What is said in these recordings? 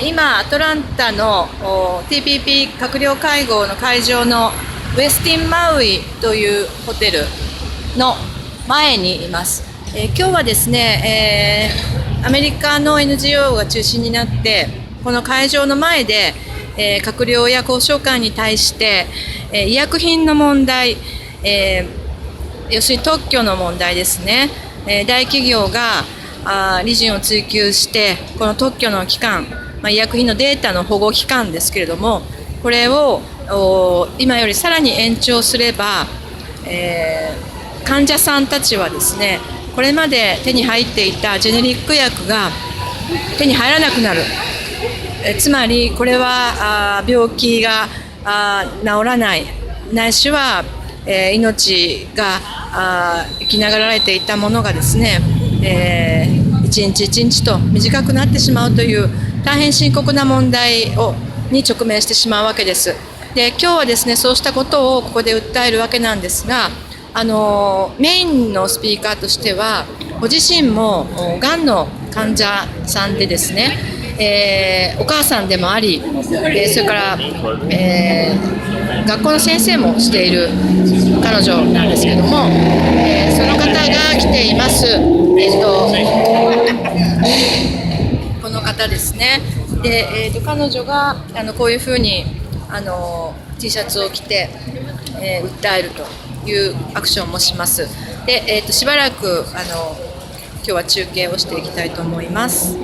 今、アトランタのTPP 閣僚会合の会場のウェスティン・マウイというホテルの前にいます。今日はですね、アメリカの NGO が中心になってこの会場の前で、閣僚や交渉官に対して、医薬品の問題、要するに特許の問題ですね、大企業が利潤を追求してこの特許の期間、医薬品のデータの保護期間ですけれども、これを今よりさらに延長すれば、患者さんたちはですね、これまで手に入っていたジェネリック薬が手に入らなくなる。つまりこれは病気が治らない、ないしは命が生きながられていたものがですね、一日一日と短くなってしまうという大変深刻な問題に直面してしまうわけです。で、今日はですね、そうしたことをここで訴えるわけなんですが、メインのスピーカーとしてはご自身もがんの患者さんでですね、お母さんでもあり、それから、学校の先生もしている彼女なんですけども、その方が来ています。この方ですね。で、彼女がこういうふうにT シャツを着て、訴えるというアクションもします。で、しばらく今日は中継をしていきたいと思います。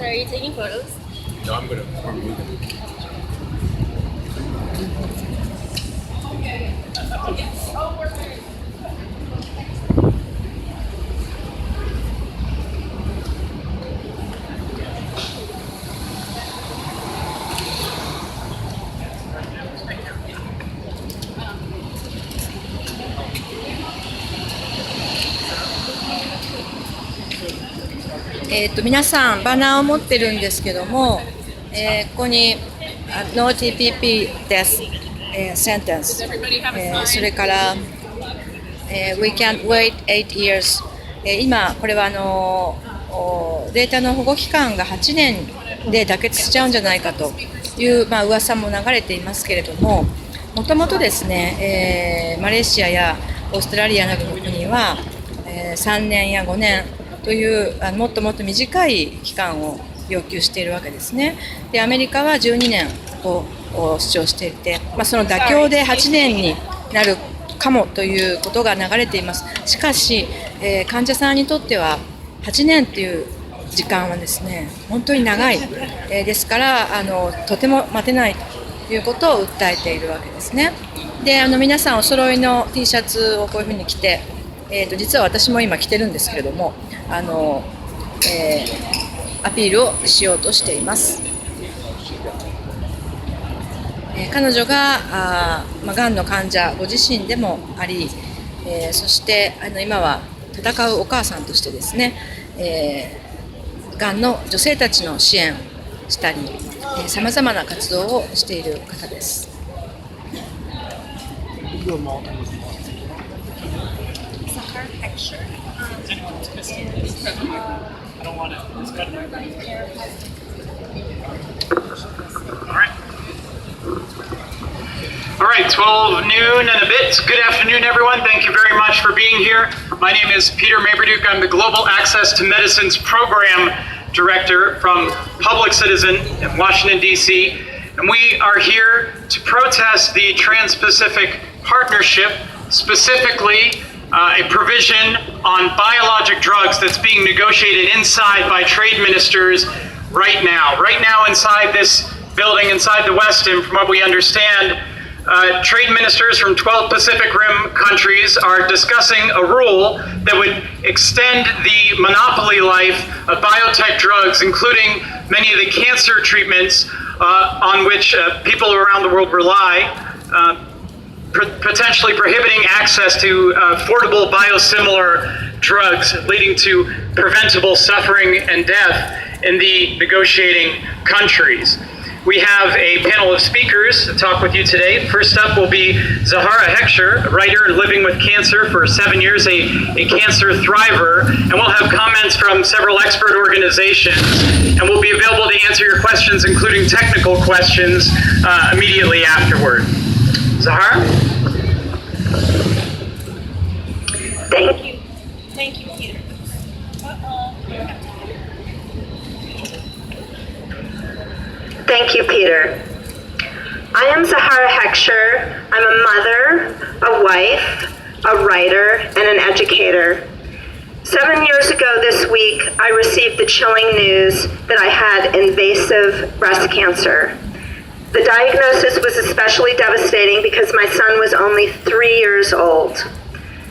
Are you taking photos? No, I'm moving. 皆さんバナーを持ってるんですけども、ここに No TPP Death Sentence、それから、We can't wait 8 years、今これはデータの保護期間が8年で妥結しちゃうんじゃないかという、噂も流れていますけれども、もともとですね、マレーシアやオーストラリアなどの国は、3年や5年というもっともっと短い期間を要求しているわけですね。で、アメリカは12年を主張していて、その妥協で8年になるかもということが流れています。しかし、患者さんにとっては8年という時間はですね、本当に長い、ですからとても待てないということを訴えているわけですね。で、皆さんお揃いの T シャツをこういうふうに着て、実は私も今着てるんですけれども、アピールをしようとしています。彼女ががんの患者ご自身でもあり、そして今は戦うお母さんとしてですね、がんの女性たちの支援したり、さまざまな活動をしている方です。All right, 12 noon and a bit. Good afternoon, everyone. Thank you very much for being here. My name is Peter Maberduke. I'm the Global Access to Medicines Program Director from Public Citizen in Washington, D.C. And we are here to protest the Trans-Pacific Partnership, specifically a provision on biologic drugs that's being negotiated inside by trade ministers right now. Right now inside this building, inside the Westin, from what we understand, trade ministers from 12 Pacific Rim countries are discussing a rule that would extend the monopoly life of biotech drugs, including many of the cancer treatments on which people around the world rely, potentially prohibiting access to affordable biosimilar drugs, leading to preventable suffering and death in the negotiating countries. We have a panel of speakers to talk with you today. First up will be Zahara Heckscher, a writer living with cancer for 7 years, a cancer thriver, and we'll have comments from several expert organizations, and we'll be available to answer your questions, including technical questions, immediately afterward. Zahara? Thank you. Thank you, Peter. Thank you, Peter. I am Zahara Heckscher. I'm a mother, a wife, a writer, and an educator. 7 years ago this week, I received the chilling news that I had invasive breast cancer. The diagnosis was especially devastating because my son was only 3 years old.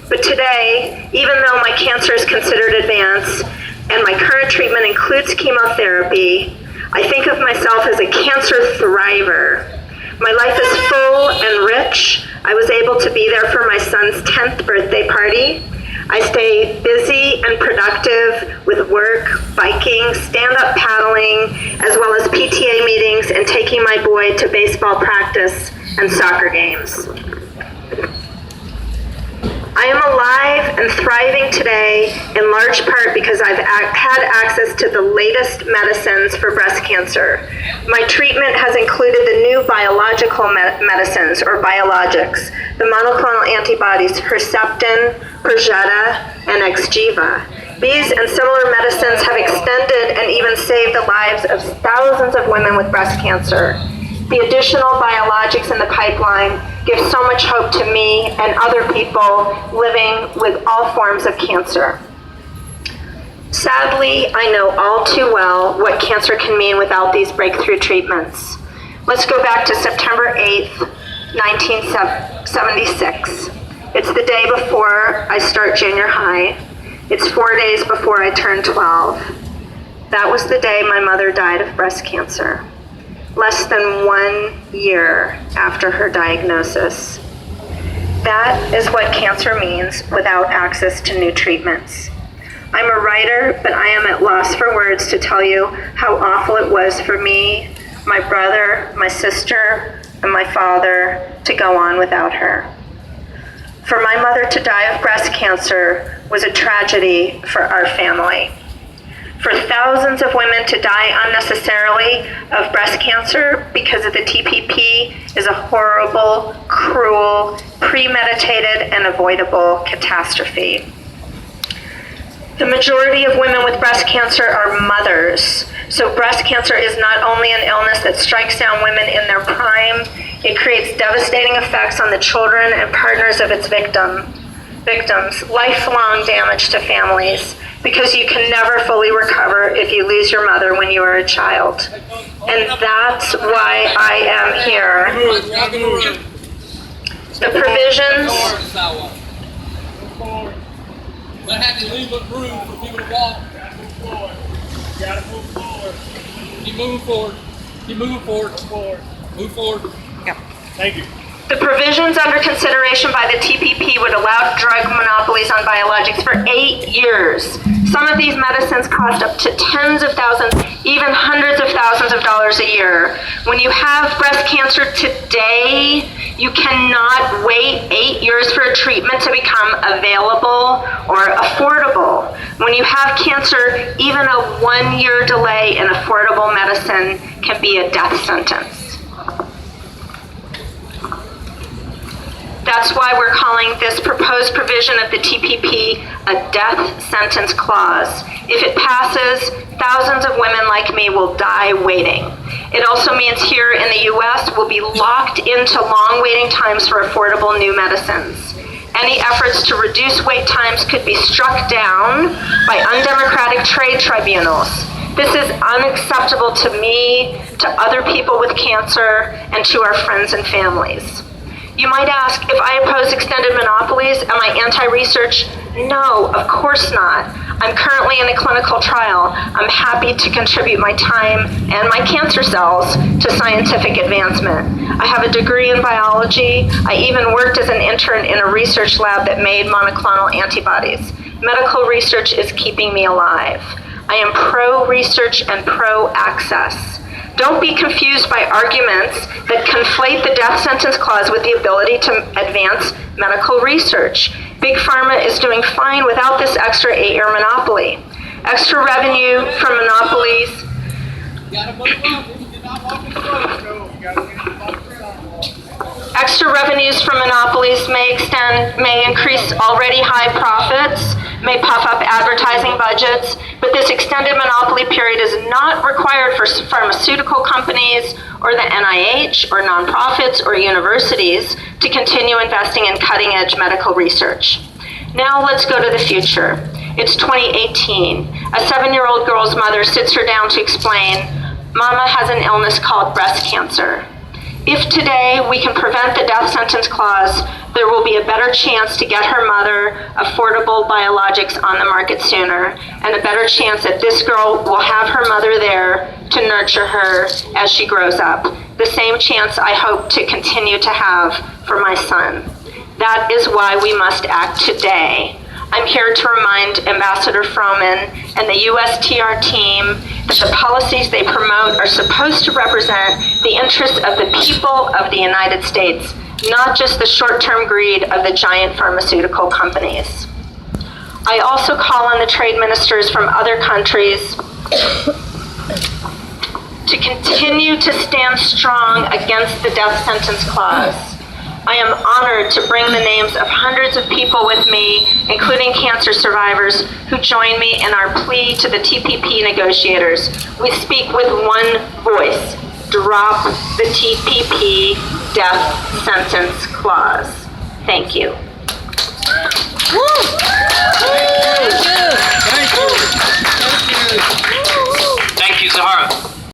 But today, even though my cancer is considered advanced and my current treatment includes chemotherapy, I think of myself as a cancer thriver. My life is full and rich. I was able to be there for my son's 10th birthday party. I stay busy and productive with work, biking, stand-up paddling, as well as PTA meetings and taking my boy to baseball practice and soccer games. I am alive and thriving today in large part because I've had access to the latest medicines for breast cancer. My treatment has included the new biological medicines, or biologics, the monoclonal antibodies Herceptin, Perjeta, and Xgeva. These and similar medicines have extended and even saved the lives of thousands of women with breast cancer. The additional biologics in the pipeline give so much hope to me and other people living with all forms of cancer. Sadly, I know all too well what cancer can mean without these breakthrough treatments. Let's go back to September 8th, 1976. It's the day before I start junior high. It's 4 days before I turn 12. That was the day my mother died of breast cancer. Less than 1 year after her diagnosis. That is what cancer means without access to new treatments. I'm a writer, but I am at loss for words to tell you how awful it was for me, my brother, my sister, and my father to go on without her. For my mother to die of breast cancer was a tragedy for our family. For thousands of women to die unnecessarily of breast cancer because of the TPP is a horrible, cruel, premeditated, and avoidable catastrophe. The majority of women with breast cancer are mothers. So breast cancer is not only an illness that strikes down women in their prime, it creates devastating effects on the children and partners of its victims, lifelong damage to families, because you can never fully recover if you lose your mother when you are a child. And that's why I am here. The provisions... That had to leave a room for people to walk. Move forward. You gotta move forward. Keep moving forward. Keep moving forward. Move forward. Yep. Thank you. The provisions under consideration by the TPP would allow drug monopolies on biologics for 8 years. Some of these medicines cost up to tens of thousands, even hundreds of thousands of dollars a year. When you have breast cancer today, you cannot wait 8 years for a treatment to become available or affordable. When you have cancer, even a 1 year delay in affordable medicine can be a death sentence. That's why we're calling this proposed provision of the TPP a death sentence clause. If it passes, thousands of women like me will die waiting. It also means here in the US, we'll be locked into long waiting times for affordable new medicines. Any efforts to reduce wait times could be struck down by undemocratic trade tribunals. This is unacceptable to me, to other people with cancer, and to our friends and families. You might ask, if I oppose extended monopolies, am I anti-research? No, of course not. I'm currently in a clinical trial. I'm happy to contribute my time and my cancer cells to scientific advancement. I have a degree in biology. I even worked as an intern in a research lab that made monoclonal antibodies. Medical research is keeping me alive. I am pro-research and pro-access. Don't be confused by arguments that conflate the death sentence clause with the ability to advance medical research. Big Pharma is doing fine without this extra 8-year monopoly. Extra revenue from monopolies. You gotta move up. You're not walking slow, Joe. You gotta get the Extra revenues from monopolies may increase already high profits, may puff up advertising budgets, but this extended monopoly period is not required for pharmaceutical companies or the NIH or nonprofits or universities to continue investing in cutting-edge medical research. Now let's go to the future. It's 2018. A 7-year-old girl's mother sits her down to explain, Mama has an illness called breast cancer. If today we can prevent the death sentence clause, there will be a better chance to get her mother affordable biologics on the market sooner, and a better chance that this girl will have her mother there to nurture her as she grows up. The same chance I hope to continue to have for my son. That is why we must act today. I'm here to remind Ambassador Froman and the USTR team that the policies they promote are supposed to represent the interests of the people of the United States, not just the short-term greed of the giant pharmaceutical companies. I also call on the trade ministers from other countries to continue to stand strong against the death sentence clause. I am honored to bring the names of hundreds of people with me, including cancer survivors, who join me in our plea to the TPP negotiators. We speak with one voice. Drop the TPP death sentence clause. Thank you.